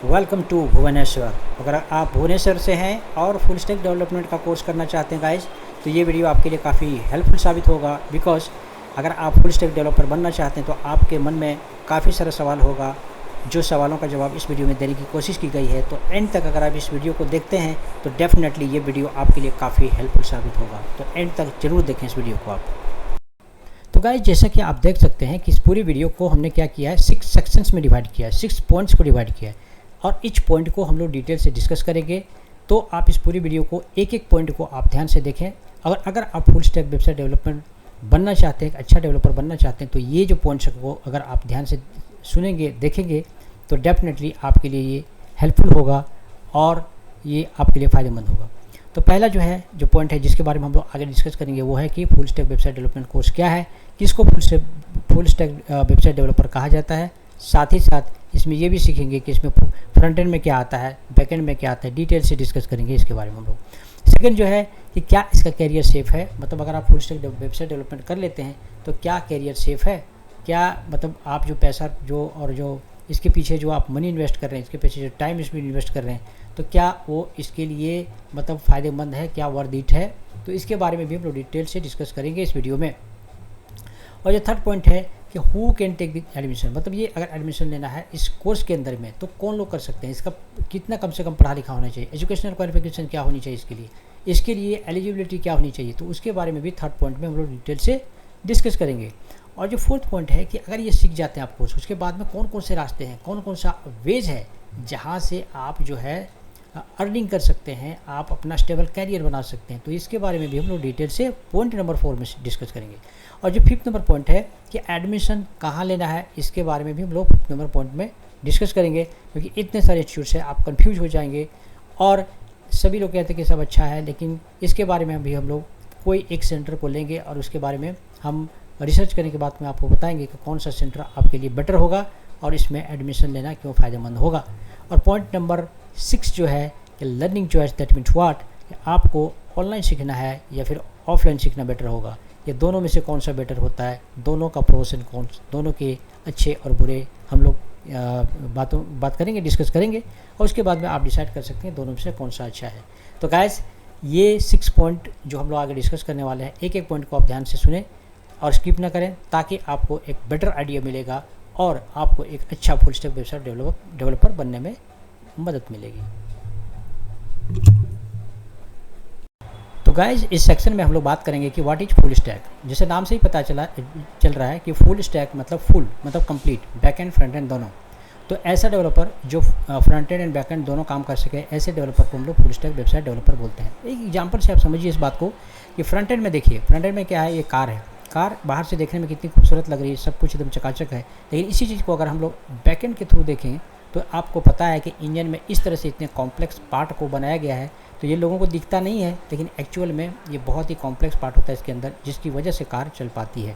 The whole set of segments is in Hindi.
Welcome to Bhubaneswar. अगर आप भुवनेश्वर से हैं और फुल स्टैक डेवलपमेंट का कोर्स करना चाहते हैं गाइज, तो ये वीडियो आपके लिए काफ़ी हेल्पफुल साबित होगा। बिकॉज अगर आप फुल स्टैक डेवलपर बनना चाहते हैं तो आपके मन में काफ़ी सारा सवाल होगा, जो सवालों का जवाब इस वीडियो में देने की कोशिश की गई है। तो एंड तक अगर आप इस वीडियो को देखते हैं तो डेफिनेटली ये वीडियो आपके लिए काफ़ी हेल्पफुल साबित होगा। तो एंड तक जरूर देखें इस वीडियो को आप। तो गाइस, जैसा कि आप देख सकते हैं कि इस पूरी वीडियो को हमने क्या किया है, 6 सेक्शंस में डिवाइड किया है, 6 पॉइंट्स को डिवाइड किया है और इच पॉइंट को हम लोग डिटेल से डिस्कस करेंगे। तो आप इस पूरी वीडियो को एक एक पॉइंट को आप ध्यान से देखें। अगर आप फुल स्टैक वेबसाइट डेवलपमेंट बनना चाहते हैं, अच्छा डेवलपर बनना चाहते हैं, तो ये जो पॉइंट्स को अगर आप ध्यान से सुनेंगे, देखेंगे, तो डेफिनेटली आपके लिए ये हेल्पफुल होगा और ये आपके लिए फ़ायदेमंद होगा। तो पहला जो पॉइंट है जिसके बारे में हम लोग आगे डिस्कस करेंगे वो है कि full stack website development course क्या है, किसको फुल स्टैक वेबसाइट डेवलपर कहा जाता है। साथ ही साथ इसमें ये भी सीखेंगे कि इसमें फ्रंट एंड में क्या आता है, बैक एंड में क्या आता है, डिटेल से डिस्कस करेंगे इसके बारे में हम लोग। सेकंड है कि क्या इसका कैरियर सेफ है, मतलब अगर आप फुल स्टैक वेबसाइट डेवलपमेंट कर लेते हैं तो क्या कैरियर सेफ है, क्या मतलब आप जो पैसा जो इसके पीछे जो आप मनी इन्वेस्ट कर रहे हैं, इसके पीछे जो टाइम इसमें इन्वेस्ट कर रहे हैं, तो क्या वो इसके लिए मतलब फ़ायदेमंद है, क्या वर्थ इट है। तो इसके बारे में भी हम लोग डिटेल से डिस्कस करेंगे इस वीडियो में। और जो थर्ड पॉइंट है कि who can take the admission, मतलब ये अगर एडमिशन लेना है इस कोर्स के अंदर में तो कौन लोग कर सकते हैं, इसका कितना कम से कम पढ़ा लिखा होना चाहिए, एजुकेशनल क्वालिफिकेशन क्या होनी चाहिए, इसके लिए एलिजिबिलिटी क्या होनी चाहिए। तो उसके बारे में भी थर्ड पॉइंट में हम लोग डिटेल से डिस्कस करेंगे। और जो फोर्थ पॉइंट है कि अगर ये सीख जाते हैं आप कोर्स, उसके बाद में कौन कौन से रास्ते हैं, कौन कौन सा वेज है जहाँ से आप अर्निंग कर सकते हैं, आप अपना स्टेबल कैरियर बना सकते हैं। तो इसके बारे में भी हम लोग डिटेल से पॉइंट नंबर 4 में डिस्कस करेंगे। और जो फिफ्थ नंबर पॉइंट है कि एडमिशन कहाँ लेना है, इसके बारे में भी हम लोग फिफ्थ नंबर पॉइंट में डिस्कस करेंगे, क्योंकि इतने सारे इंस्टीट्यूट्स हैं, आप कंफ्यूज हो जाएंगे और सभी लोग कहते हैं कि सब अच्छा है, लेकिन इसके बारे में भी हम लोग कोई एक सेंटर को लेंगे और उसके बारे में हम रिसर्च करने के बाद में आपको बताएंगे कि कौन सा सेंटर आपके लिए बेटर होगा और इसमें एडमिशन लेना क्यों फ़ायदेमंद होगा। और पॉइंट नंबर 6 है कि learning choice, that means what, आपको ऑनलाइन सीखना है या फिर ऑफलाइन सीखना बेटर होगा, ये दोनों में से कौन सा बेटर होता है, दोनों का प्रोस एंड कॉन्स, दोनों के अच्छे और बुरे हम लोग बात करेंगे, डिस्कस करेंगे और उसके बाद में आप डिसाइड कर सकते हैं दोनों में से कौन सा अच्छा है। तो गाइस, ये 6 पॉइंट जो हम लोग आगे डिस्कस करने वाले हैं, एक एक पॉइंट को आप ध्यान से सुने और स्किप ना करें, ताकि आपको एक बेटर आइडिया मिलेगा और आपको एक अच्छा फुल स्टैक वेबसाइट डेवलपर बनने में मदद मिलेगी। तो गाइज, इस सेक्शन में हम लोग बात करेंगे कि व्हाट इज फुल स्टैक। जैसे नाम से ही पता चल रहा है कि फुल स्टैक मतलब फुल मतलब complete, back and front end दोनों। तो ऐसा डेवलपर जो फ्रंट एंड बैक एंड दोनों काम कर सके, ऐसे डेवलपर को हम लोग फुल स्टैक वेबसाइट डेवलपर बोलते हैं। एक एग्जांपल से आप समझिए इस बात को कि फ्रंट एंड में देखिए, फ्रंट एंड में क्या है, ये कार है, कार बाहर से देखने में कितनी खूबसूरत लग रही है, सब कुछ एकदम चकाचक है। लेकिन इसी चीज़ को अगर हम लोग बैक एंड के थ्रू देखें तो आपको पता है कि इंजन में इस तरह से इतने कॉम्प्लेक्स पार्ट को बनाया गया है, तो ये लोगों को दिखता नहीं है, लेकिन एक्चुअल में ये बहुत ही कॉम्प्लेक्स पार्ट होता है इसके अंदर, जिसकी वजह से कार चल पाती है।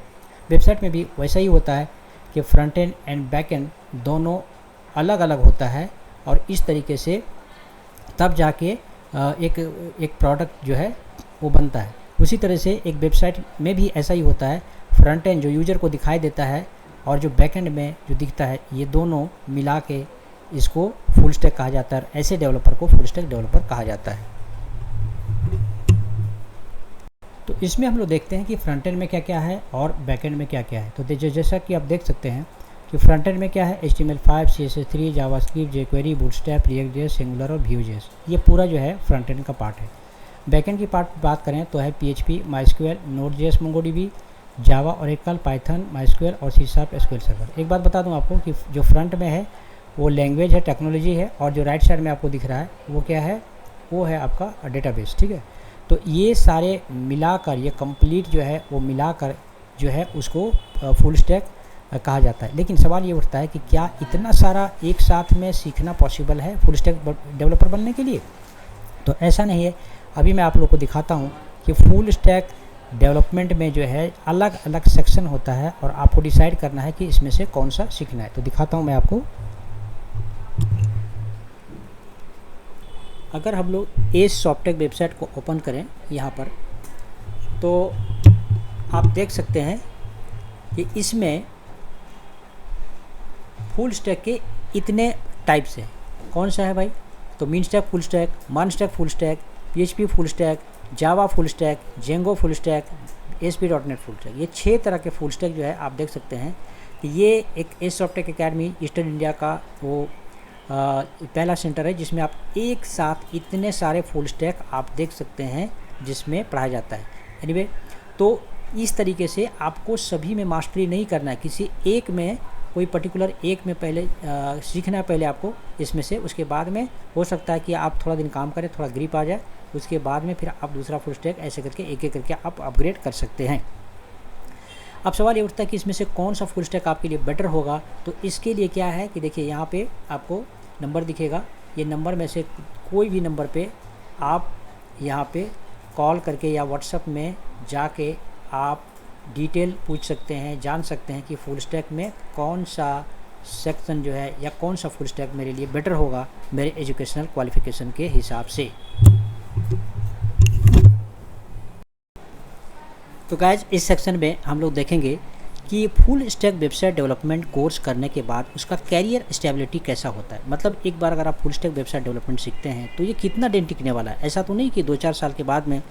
वेबसाइट में भी वैसा ही होता है कि front end and back and दोनों अलग अलग होता है और इस तरीके से तब जाके एक प्रोडक्ट जो है वो बनता है। उसी तरह से एक वेबसाइट में भी ऐसा ही होता है, फ्रंट एंड जो यूज़र को दिखाई देता है और जो बैक एंड में जो दिखता है, ये दोनों मिला के इसको फुल स्टैक कहा जाता है। ऐसे डेवलपर को फुल स्टैक डेवलपर कहा जाता है। तो इसमें हम लोग देखते हैं कि फ्रंट एंड में क्या क्या है और बैक एंड में क्या क्या है। तो जैसा कि आप देख सकते हैं कि फ्रंट एंड में क्या है, HTML5, CSS3, JavaScript, jQuery, Bootstrap, रिएक्ट.js, एंगुलर और Vue.js, ये पूरा जो है फ्रंट एंड का पार्ट है। बैक एंड की बात करें तो है PHP, MySQL, Node.js, MongoDB, Java, Oracle, Python, MySQL और C# SQL सर्वर। एक बात बता दूं आपको कि जो फ्रंट में है वो लैंग्वेज है, टेक्नोलॉजी है, और जो राइट साइड में आपको दिख रहा है वो क्या है, वो है आपका डेटाबेस। ठीक है, तो ये सारे मिलाकर, ये कंप्लीट जो है वो मिलाकर जो है उसको फुल स्टैक कहा जाता है। लेकिन सवाल ये उठता है कि क्या इतना सारा एक साथ में सीखना पॉसिबल है फुल स्टैक डेवलपर बनने के लिए? तो ऐसा नहीं है। अभी मैं आप लोग को दिखाता हूँ कि फुल स्टैक डेवलपमेंट में जो है अलग अलग सेक्शन होता है और आपको डिसाइड करना है कि इसमें से कौन सा सीखना है। तो दिखाता हूँ मैं आपको। अगर हम लोग एज सॉफ्टटेक वेबसाइट को ओपन करें यहाँ पर, तो आप देख सकते हैं कि इसमें फुल स्टैक के इतने टाइप्स हैं। कौन सा है भाई? तो मीन स्टैक फुल स्टैक, मान stack full stack, PHP full stack, Java full stack, Django full stack, ASP.NET full stack. ये 6 तरह के फुल स्टैक जो है आप देख सकते हैं कि ये एक as Softtech Academy Eastern India का वो पहला सेंटर है जिसमें आप एक साथ इतने सारे फुल स्टैक आप देख सकते हैं जिसमें पढ़ाया जाता है। एनीवे, तो इस तरीके से आपको सभी में मास्टरी नहीं करना है, किसी एक में कोई पर्टिकुलर एक में पहले सीखना है पहले आपको इसमें से, उसके बाद में हो सकता है कि आप थोड़ा दिन काम करें, थोड़ा ग्रिप आ जाए, उसके बाद में फिर आप दूसरा फुल स्टैक ऐसे करके एक एक करके आप अपग्रेड कर सकते हैं। अब सवाल ये उठता है कि इसमें से कौन सा फुल स्टैक आपके लिए बेटर होगा। तो इसके लिए क्या है कि देखिए यहाँ पे आपको नंबर दिखेगा, ये नंबर में से कोई भी नंबर पे आप यहाँ पे कॉल करके या व्हाट्सएप में जाके आप डिटेल पूछ सकते हैं, जान सकते हैं कि फुल स्टैक में कौन सा सेक्शन जो है या कौन सा फुल स्टैक मेरे लिए बेटर होगा मेरे एजुकेशनल क्वालिफ़िकेशन के हिसाब से। तो गाइज इस सेक्शन में हम लोग देखेंगे कि full stack website development course करने के बाद उसका कैरियर स्टेबिलिटी कैसा होता है। मतलब एक बार अगर आप फुल स्टैक वेबसाइट डेवलपमेंट सीखते हैं तो ये कितना दिन टिकने वाला है। ऐसा तो नहीं कि 2-4 साल के बाद में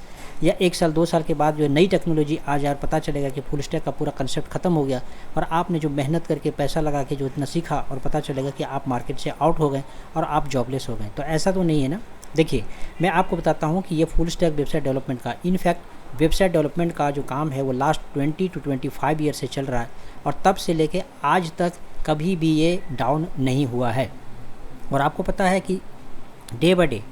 या 1 साल 2 साल के बाद जो है नई टेक्नोलॉजी आ जाए और पता चलेगा कि फुल स्टैक का पूरा कंसेप्ट खत्म हो गया और आपने जो मेहनत करके पैसा लगा के जो इतना सीखा और पता चलेगा कि आप मार्केट से आउट हो गए और आप जॉबलेस हो गए। तो ऐसा तो नहीं है ना। देखिए मैं आपको बताता हूँ कि ये फुल स्टैक वेबसाइट डेवलपमेंट का इनफैक्ट वेबसाइट डेवलपमेंट का जो काम है वो लास्ट 20 to 25 ईयर से चल रहा है और तब से लेके आज तक कभी भी ये डाउन नहीं हुआ है। और आपको पता है कि डे बाय डे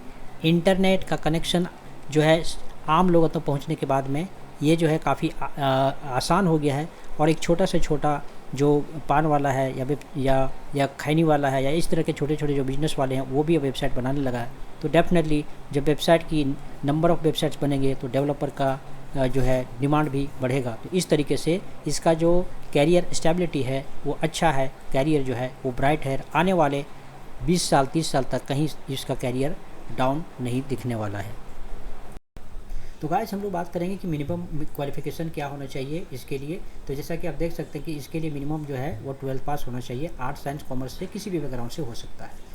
इंटरनेट का कनेक्शन जो है आम लोगों तक पहुंचने के बाद में ये जो है काफ़ी आसान हो गया है और एक छोटा से छोटा जो पान वाला है या खैनी वाला है या इस तरह के छोटे छोटे जो बिजनेस वाले हैं वो भी अब वेबसाइट बनाने लगा है। तो डेफिनेटली जब वेबसाइट की नंबर ऑफ़ वेबसाइट्स बनेंगे तो डेवलपर का जो है डिमांड भी बढ़ेगा। तो इस तरीके से इसका जो कैरियर स्टेबिलिटी है वो अच्छा है, कैरियर जो है वो ब्राइट है। आने वाले 20 साल 30 साल तक कहीं इसका कैरियर डाउन नहीं दिखने वाला है। तो गाइस हम लोग बात करेंगे कि मिनिमम क्वालिफ़िकेशन क्या होना चाहिए इसके लिए। तो जैसा कि आप देख सकते हैं कि इसके लिए मिनिमम जो है वो 12 पास होना चाहिए। आर्ट्स साइंस कॉमर्स से किसी भी बैकग्राउंड से हो सकता है।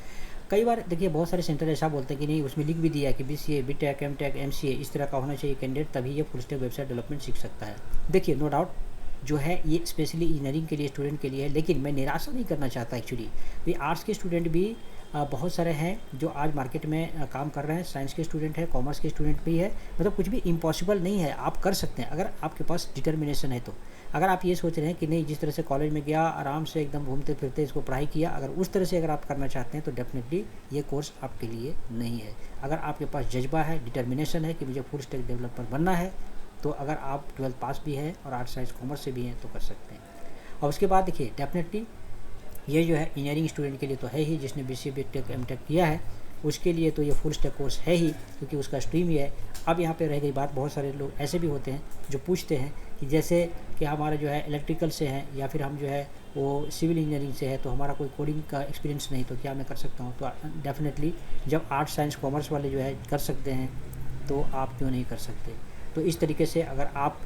कई बार देखिए बहुत सारे सेंटर ऐसा बोलते हैं कि नहीं, उसमें लिख भी दिया कि BCA BTech MTech MCA इस तरह का होना चाहिए कैंडिडेट, तभी ये फुल स्टैक वेबसाइट डेवलपमेंट सीख सकता है। देखिए नो डाउट जो है ये स्पेशली इंजीनियरिंग के लिए स्टूडेंट के लिए है, लेकिन मैं निराशा नहीं करना चाहता एक्चुअली। भाई आर्ट्स के स्टूडेंट भी बहुत सारे हैं जो आज मार्केट में काम कर रहे हैं, साइंस के स्टूडेंट है, कॉमर्स के स्टूडेंट भी है। मतलब कुछ भी इम्पॉसिबल नहीं है, आप कर सकते हैं अगर आपके पास डिटर्मिनेशन है तो। अगर आप ये सोच रहे हैं कि नहीं जिस तरह से कॉलेज में गया आराम से एकदम घूमते फिरते इसको पढ़ाई किया, अगर उस तरह से अगर आप करना चाहते हैं तो डेफिनेटली ये कोर्स आपके लिए नहीं है। अगर आपके पास जज्बा है, डिटर्मिनेशन है कि मुझे फुल स्टैक डेवलपर बनना है, तो अगर आप 12 पास भी हैं और आर्ट्स साइंस कॉमर्स से भी हैं तो कर सकते हैं। और उसके बाद देखिए डेफिनेटली ये जो है इंजीनियरिंग स्टूडेंट के लिए तो है ही, जिसने BCA BTech MTech किया है उसके लिए तो ये फुल स्टैक कोर्स है ही, क्योंकि उसका स्ट्रीम ही है। अब यहाँ पे रह गई बात, बहुत सारे लोग ऐसे भी होते हैं जो पूछते हैं कि जैसे कि हमारा जो है इलेक्ट्रिकल से हैं या फिर हम जो है वो सिविल इंजीनियरिंग से है, तो हमारा कोई कोडिंग का एक्सपीरियंस नहीं, तो क्या मैं कर सकता हूँ? तो डेफिनेटली जब आर्ट्स साइंस कॉमर्स वाले जो है कर सकते हैं तो आप क्यों नहीं कर सकते? तो इस तरीके से अगर आप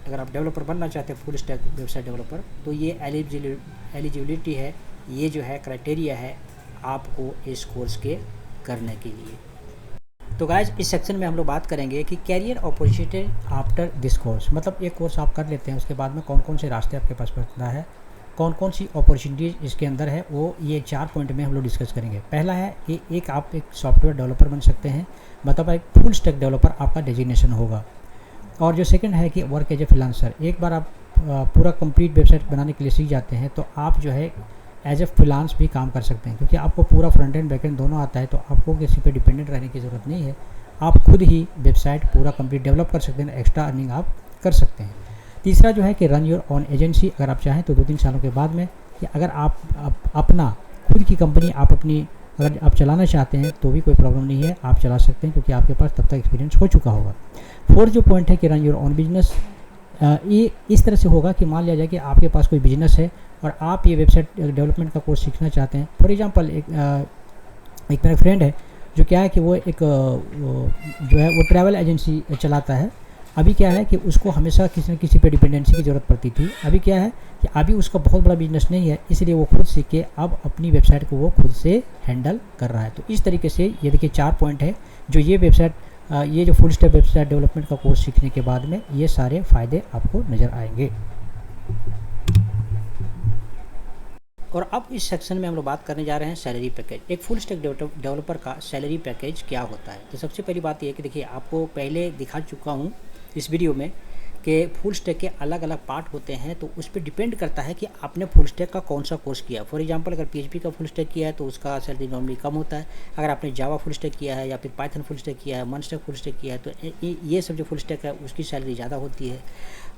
अगर आप डेवलपर बनना चाहते हैं फुल स्टैक वेबसाइट डेवलपर, तो ये एलिजिबिलिटी है, ये जो है क्राइटेरिया है आपको इस कोर्स के करने के लिए। तो गाइज इस सेक्शन में हम लोग बात करेंगे कि career opportunity after this course. मतलब एक कोर्स आप कर लेते हैं उसके बाद में कौन कौन से रास्ते आपके पास पड़ता है, कौन कौन सी अपॉर्चुनिटीज़ इसके अंदर है, वो ये 4 पॉइंट में हम लोग डिस्कस करेंगे। पहला है कि आप एक सॉफ्टवेयर डेवलपर बन सकते हैं, मतलब एक फुल स्टैक डेवलपर आपका डेजिग्नेशन होगा। और जो सेकंड है कि वर्क एज ए फ्रीलांसर। एक बार आप पूरा कंप्लीट वेबसाइट बनाने के लिए सीख जाते हैं तो आप जो है एज ए फ्रीलांस भी काम कर सकते हैं, क्योंकि आपको पूरा फ्रंट एंड बैक एंड दोनों आता है, तो आपको किसी पे डिपेंडेंट रहने की ज़रूरत नहीं है। आप खुद ही वेबसाइट पूरा कंप्लीट डेवलप कर सकते हैं, एक्स्ट्रा अर्निंग आप कर सकते हैं। तीसरा जो है कि रन योर ऑन एजेंसी। अगर आप चाहें तो 2-3 सालों के बाद में, या अगर आप अपना खुद की कंपनी अगर आप चलाना चाहते हैं तो भी कोई प्रॉब्लम नहीं है, आप चला सकते हैं, क्योंकि आपके पास तब तक एक्सपीरियंस हो चुका होगा। फोर्थ जो पॉइंट है कि रन योर ऑन बिजनेस। ये इस तरह से होगा कि मान लिया जाए कि आपके पास कोई बिजनेस है और आप ये वेबसाइट डेवलपमेंट का कोर्स सीखना चाहते हैं। फॉर एग्जांपल एक मेरा फ्रेंड है जो क्या है कि वो एक जो है वो ट्रैवल एजेंसी चलाता है। अभी क्या है कि उसको हमेशा किसी न किसी पे डिपेंडेंसी की ज़रूरत पड़ती थी। अभी क्या है कि अभी उसका बहुत बड़ा बिजनेस नहीं है, इसलिए वो खुद सीख के अब अपनी वेबसाइट को वो खुद से हैंडल कर रहा है। तो इस तरीके से ये देखिए 4 पॉइंट है जो ये वेबसाइट ये जो फुल स्टैक वेबसाइट डेवलपमेंट का कोर्स सीखने के बाद में ये सारे फ़ायदे आपको नज़र आएंगे। और अब इस सेक्शन में हम लोग बात करने जा रहे हैं सैलरी पैकेज। एक फुल स्टैक डेवलपर का सैलरी पैकेज क्या होता है। तो सबसे पहली बात ये है कि देखिए आपको पहले दिखा चुका हूँ इस वीडियो में कि फुल स्टैक के अलग अलग पार्ट होते हैं, तो उस पर डिपेंड करता है कि आपने फुल स्टैक का कौन सा कोर्स किया। फॉर एग्जांपल अगर PHP का फुल स्टैक किया है तो उसका सैलरी नॉर्मली कम होता है। अगर आपने जावा फुल स्टैक किया है या फिर पाइथन फुल स्टैक किया है, मनस्टैक फुल स्टैक किया है, तो ये सब जो फुल स्टैक है उसकी सैलरी ज़्यादा होती है।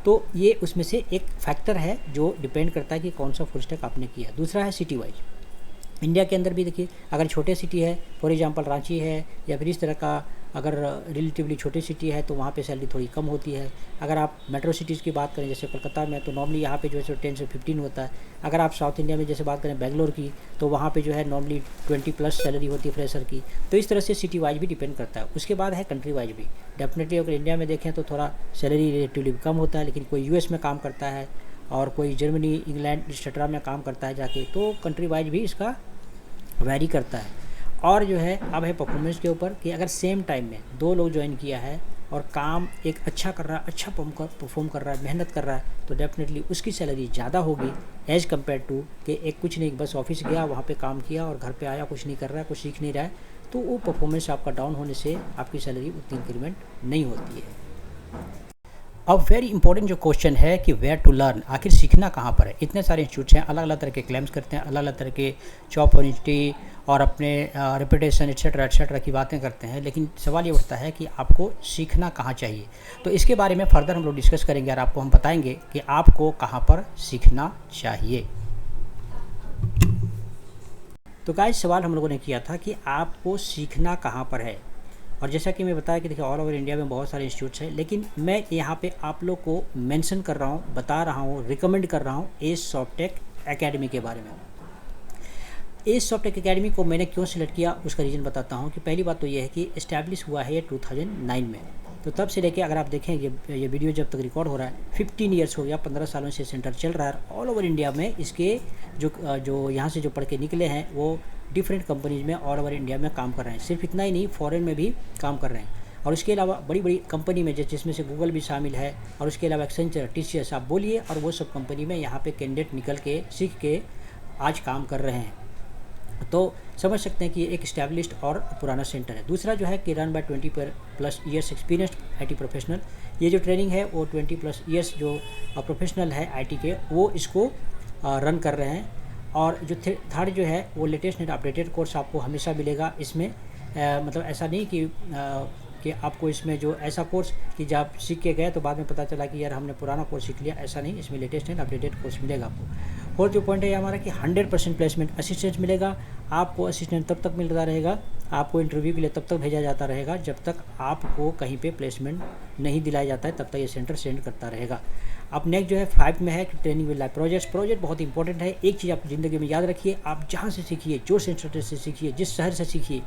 तो ये उसमें से एक फैक्टर है जो डिपेंड करता है कि कौन सा फुल स्टैक आपने किया। दूसरा है सिटी वाइज। इंडिया के अंदर भी देखिए अगर छोटे सिटी है, फॉर एग्जांपल रांची है या फिर इस तरह का अगर रिलेटिवली छोटी सिटी है तो वहाँ पे सैलरी थोड़ी कम होती है। अगर आप मेट्रो सिटीज़ की बात करें जैसे कोलकाता में, तो नॉर्मली यहाँ पे जो है 10 से 15 होता है। अगर आप साउथ इंडिया में जैसे बात करें बेंगलोर की, तो वहाँ पे जो है नॉर्मली 20+ सैलरी होती है फ्रेशर की। तो इस तरह से सिटी वाइज भी डिपेंड करता है। उसके बाद है कंट्री वाइज भी। डेफिनेटली अगर इंडिया में देखें तो थोड़ा सैलरी रिलेटिवली कम होता है, लेकिन कोई US में काम करता है और कोई जर्मनी, इंग्लैंड, एक्सेट्रा में काम करता है जाके, तो कंट्री वाइज भी इसका वैरी करता है। और जो है अब है परफॉर्मेंस के ऊपर कि अगर सेम टाइम में 2 लोग ज्वाइन किया है और काम एक अच्छा कर रहा है, अच्छा परफॉर्म कर रहा है, मेहनत कर रहा है, तो डेफिनेटली उसकी सैलरी ज़्यादा होगी एज़ कम्पेयर टू कि एक कुछ नहीं, बस ऑफिस गया, वहाँ पे काम किया और घर पे आया, कुछ नहीं कर रहा है, कुछ सीख नहीं रहा है। तो वो परफॉर्मेंस आपका डाउन होने से आपकी सैलरी उतनी इंक्रीमेंट नहीं होती है। अब वेरी इंपॉर्टेंट जो क्वेश्चन है कि वेयर टू लर्न, आखिर सीखना कहाँ पर है। इतने सारे इंस्टीट्यूट्स हैं, अलग अलग तरह के क्लेम्स करते हैं, अलग अलग तरह के जॉब अपॉर्चुनिटी और अपने रेपुटेशन एट्सेट्रा की बातें करते हैं, लेकिन सवाल ये उठता है कि आपको सीखना कहाँ चाहिए। तो इसके बारे में फर्दर हम लोग डिस्कस करेंगे और आपको हम बताएंगे कि आपको कहाँ पर सीखना चाहिए। तो गाइस सवाल हम लोगों ने किया था कि आपको सीखना कहाँ पर है, और जैसा कि मैं बताया कि देखिए ऑल ओवर इंडिया में बहुत सारे इंस्टीट्यूट्स हैं, लेकिन मैं यहाँ पे आप लोग को मेंशन कर रहा हूँ, बता रहा हूँ, रिकमेंड कर रहा हूँ एज सॉफ्टटेक एकेडमी के बारे में। एज सॉफ्टटेक एकेडमी को मैंने क्यों सिलेक्ट किया उसका रीज़न बताता हूँ कि पहली बात तो ये है कि इस्टेब्लिश हुआ है ये 2009 में। तो तब से लेके अगर आप देखें ये वीडियो जब तक रिकॉर्ड हो रहा है 15 ईयर्स हो गया, 15 सालों से सेंटर चल रहा है। ऑल ओवर इंडिया में इसके जो यहाँ से जो पढ़ के निकले हैं वो डिफरेंट कंपनीज में ऑल ओवर इंडिया में काम कर रहे हैं। सिर्फ इतना ही नहीं, फॉरेन में भी काम कर रहे हैं। और उसके अलावा बड़ी बड़ी कंपनी में जिसमें से गूगल भी शामिल है, और उसके अलावा एक्सेंचर, TCS आप बोलिए, और वो सब कंपनी में यहाँ पे कैंडिडेट निकल के सीख के आज काम कर रहे हैं। तो समझ सकते हैं कि ये एक इस्टेब्लिश्ड और पुराना सेंटर है। दूसरा जो है कि run by 20+ years experienced IT professional. ये जो ट्रेनिंग है वो 20+ ईयर्स जो प्रोफेशनल है IT के, वो इसको रन कर रहे हैं। और जो थर्ड जो है वो लेटेस्ट एंड अपडेटेड कोर्स आपको हमेशा मिलेगा इसमें। मतलब ऐसा नहीं कि आपको इसमें जो ऐसा कोर्स कि जब आप सीख के गए तो बाद में पता चला कि यार हमने पुराना कोर्स सीख लिया, ऐसा नहीं। इसमें लेटेस्ट एंड अपडेटेड कोर्स मिलेगा आपको। और जो पॉइंट है हमारा कि 100% प्लेसमेंट असिस्टेंट मिलेगा आपको। असिस्टेंट तब तक मिलता रहेगा, आपको इंटरव्यू के लिए तब तक भेजा जाता रहेगा जब तक आपको कहीं पे प्लेसमेंट नहीं दिलाया जाता है, तब तक ये सेंटर सेंड करता रहेगा। अब नेक्स्ट जो है 5 में है कि ट्रेनिंग विद लाइव प्रोजेक्ट बहुत इंपॉर्टेंट है। एक चीज़ आप ज़िंदगी में याद रखिए, आप जहाँ से सीखिए, जो सेंटर से सीखिए, जिस शहर से सीखिए,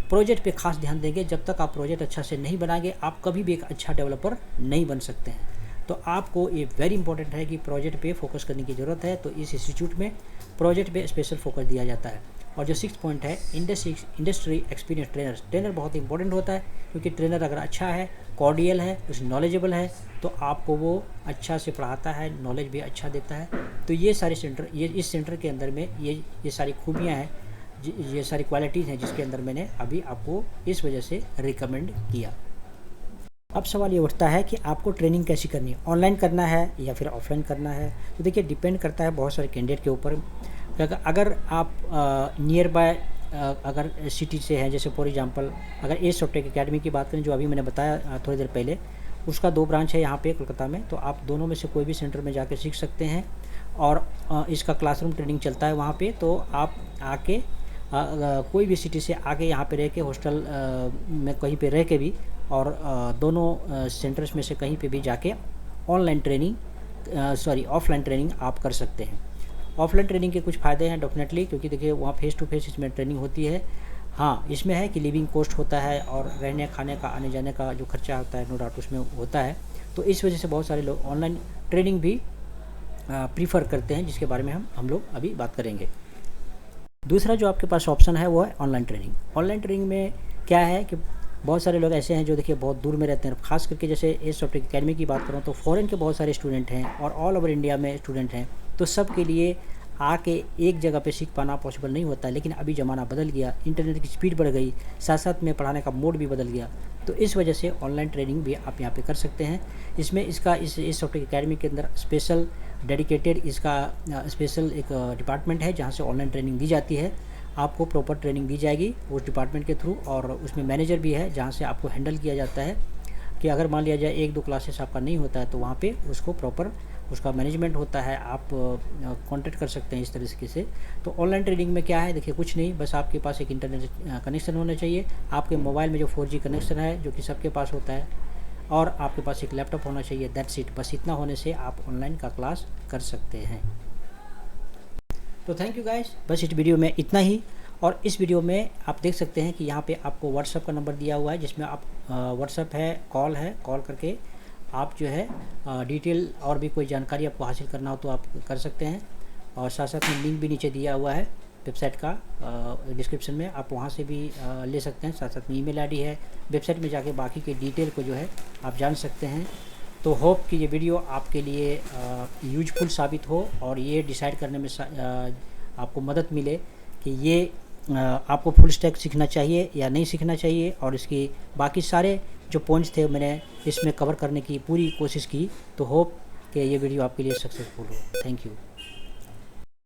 प्रोजेक्ट पे खास ध्यान देंगे। जब तक आप प्रोजेक्ट अच्छा से नहीं बनाएंगे आप कभी भी एक अच्छा डेवलपर नहीं बन सकते हैं। तो आपको ये वेरी इंपॉर्टेंट है कि प्रोजेक्ट पे फोकस करने की ज़रूरत है। तो इस इंस्टीट्यूट में प्रोजेक्ट पे स्पेशल फोकस दिया जाता है। और जो 6th पॉइंट है इंडस्ट्री एक्सपीरियंस ट्रेनर बहुत इंपॉर्टेंट होता है, क्योंकि ट्रेनर अगर अच्छा है, कॉर्डियल है, कुछ नॉलेजेबल है, तो आपको वो अच्छा से पढ़ाता है, नॉलेज भी अच्छा देता है। तो ये सारे सेंटर, ये इस सेंटर के अंदर में ये सारी खूबियाँ हैं, ये सारी क्वालिटीज़ हैं जिसके अंदर मैंने अभी आपको इस वजह से रिकमेंड किया। अब सवाल ये उठता है कि आपको ट्रेनिंग कैसी करनी है, ऑनलाइन करना है या फिर ऑफलाइन करना है। तो देखिए डिपेंड करता है बहुत सारे कैंडिडेट के ऊपर। अगर आप नियर बाय अगर सिटी से हैं, जैसे फॉर एग्जांपल अगर एज सॉफ्टटेक एकेडमी की बात करें जो अभी मैंने बताया थोड़ी देर पहले, उसका 2 ब्रांच है यहाँ पे कोलकाता में। तो आप दोनों में से कोई भी सेंटर में जाके सीख सकते हैं। और इसका क्लासरूम ट्रेनिंग चलता है वहाँ पे। तो आप आके कोई भी सिटी से आके यहाँ पे रह के हॉस्टल में कहीं पे रह के भी, और दोनों सेंटर्स में से कहीं पे भी जाके ऑफलाइन ट्रेनिंग आप कर सकते हैं। ऑफलाइन ट्रेनिंग के कुछ फ़ायदे हैं डेफिनेटली, क्योंकि देखिए वहाँ फेस टू फेस इसमें ट्रेनिंग होती है। हाँ, इसमें है कि लिविंग कॉस्ट होता है और रहने खाने का आने जाने का जो खर्चा होता है नो डाउट उसमें होता है। तो इस वजह से बहुत सारे लोग ऑनलाइन ट्रेनिंग भी प्रीफर करते हैं, जिसके बारे में हम लोग अभी बात करेंगे। दूसरा जो आपके पास ऑप्शन है वो है ऑनलाइन ट्रेनिंग। ऑनलाइन ट्रेनिंग में क्या है कि बहुत सारे लोग ऐसे हैं जो देखिए बहुत दूर में रहते हैं, खास करके जैसे एज सॉफ्टवेयर अकेडमी की बात करूँ तो फॉरेन के बहुत सारे स्टूडेंट हैं और ऑल ओवर इंडिया में स्टूडेंट हैं। तो सब के लिए आके एक जगह पे सीख पाना पॉसिबल नहीं होता है, लेकिन अभी ज़माना बदल गया, इंटरनेट की स्पीड बढ़ गई, साथ साथ में पढ़ाने का मोड भी बदल गया। तो इस वजह से ऑनलाइन ट्रेनिंग भी आप यहाँ पे कर सकते हैं। इसमें इसका इस सॉफ्टवेयर अकेडमी के अंदर स्पेशल डेडिकेटेड इसका स्पेशल एक डिपार्टमेंट है जहाँ से ऑनलाइन ट्रेनिंग दी जाती है। आपको प्रॉपर ट्रेनिंग दी जाएगी उस डिपार्टमेंट के थ्रू, और उसमें मैनेजर भी है जहाँ से आपको हैंडल किया जाता है कि अगर मान लिया जाए 1-2 क्लासेस आपका नहीं होता है तो वहाँ पे उसको प्रॉपर उसका मैनेजमेंट होता है, आप कांटेक्ट कर सकते हैं इस तरीके से। तो ऑनलाइन ट्रेनिंग में क्या है, देखिए कुछ नहीं, बस आपके पास एक इंटरनेट कनेक्शन होना चाहिए, आपके मोबाइल में जो 4G कनेक्शन है जो कि सबके पास होता है, और आपके पास एक लैपटॉप होना चाहिए, दैट्स इट। बस इतना होने से आप ऑनलाइन का क्लास कर सकते हैं। तो थैंक यू गाइस, बस इस वीडियो में इतना ही। और इस वीडियो में आप देख सकते हैं कि यहाँ पे आपको व्हाट्सएप का नंबर दिया हुआ है, जिसमें आप व्हाट्सएप है, कॉल करके आप जो है डिटेल और भी कोई जानकारी आपको हासिल करना हो तो आप कर सकते हैं। और साथ साथ में लिंक भी नीचे दिया हुआ है वेबसाइट का डिस्क्रिप्शन में, आप वहाँ से भी ले सकते हैं। साथ साथ में ईमेल आईडी है, वेबसाइट में जाके बाकी के डिटेल को जो है आप जान सकते हैं। तो होप कि ये वीडियो आपके लिए यूजफुल साबित हो और ये डिसाइड करने में आपको मदद मिले कि ये आपको फुल स्टैक सीखना चाहिए या नहीं सीखना चाहिए, और इसकी बाकी सारे जो पॉइंट्स थे मैंने इसमें कवर करने की पूरी कोशिश की। तो होप कि ये वीडियो आपके लिए सक्सेसफुल हो। Thank you.